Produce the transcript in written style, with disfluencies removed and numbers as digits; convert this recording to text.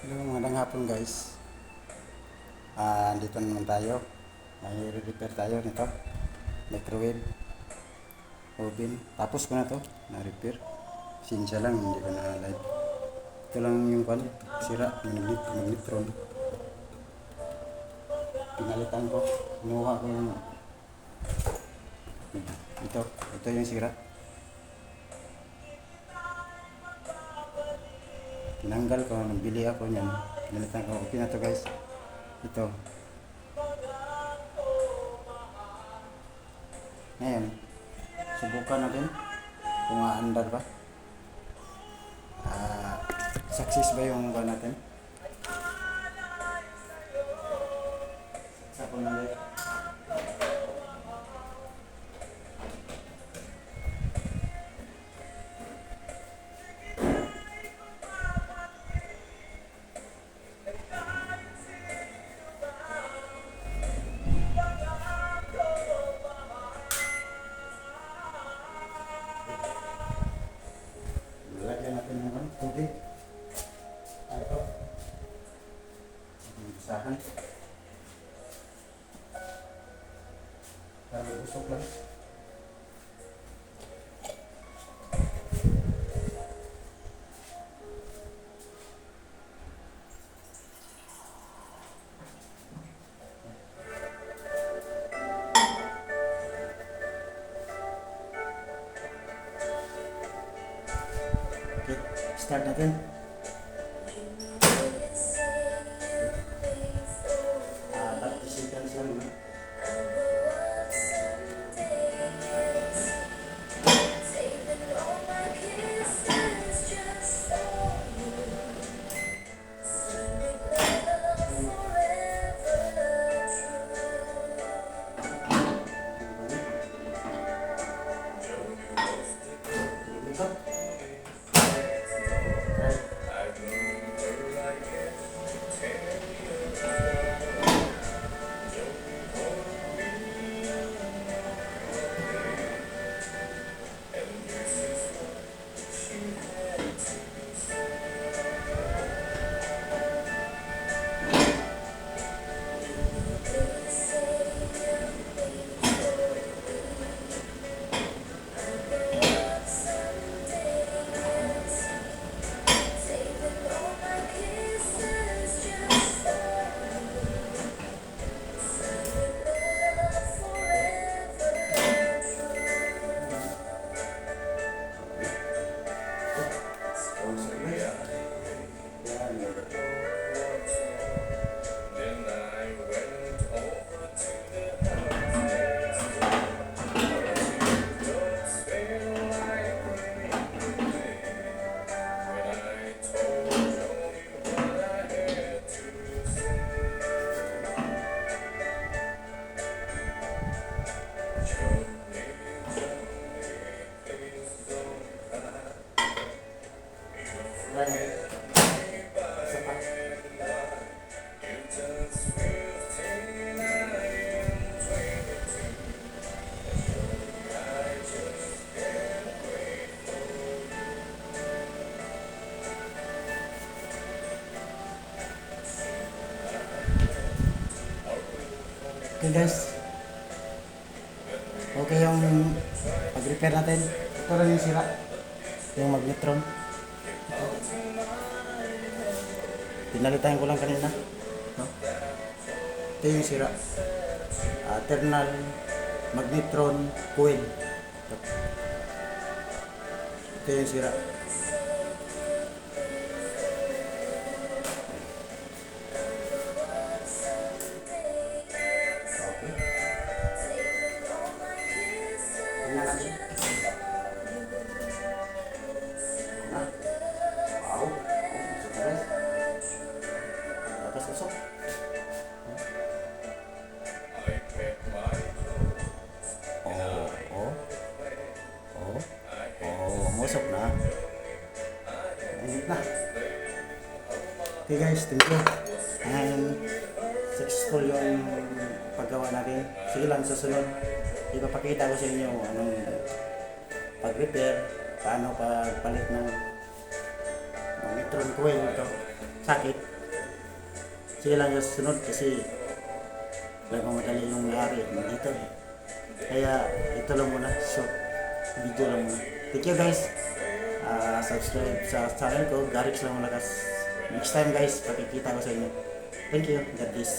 Hello, magandang hapon guys. Dito naman tayo. May repair tayo nito. Microwave, oven. Tapos ko na to, na-repair. Sinsya lang, hindi ko na live. Ito lang yung sira, magnetron. Pinalitan ko. Kinuha ko yung ito yung sira. Tinanggal ko, nagbili ako niyan. Pinalitan ko. Okay na to guys. Ito. Ngayon, subukan natin kung aandar ba. Success ba yung natin? Sa ko na ulit. Lagyan natin ng tubig. Ito. Isahan. Para usok lang. Okay, start natin. 30 seconds lang na. Okay guys, okay yung pag-repair natin. Ito lang yung sira, yung magnetron. Pinalitan ko lang kanina, no? Ito yung sira, thermal magnetron coil. Ito yung sira. Musok na. Init na. Okay guys, thank you. And successful yung paggawa natin. Sige lang, susunod. Ipapakita ko sa inyo anong pag-repair, paano pagpalit ng nitron coil ito. Sakit. sige lang yung sunod kasi nagmamadali yung may-ari dito. Kaya ito lang muna, short video lang muna. Thank you guys. Subscribe sa channel ko, Garix lang Malakas. Next time guys, pakikita ko sa inyo. Thank you. God bless.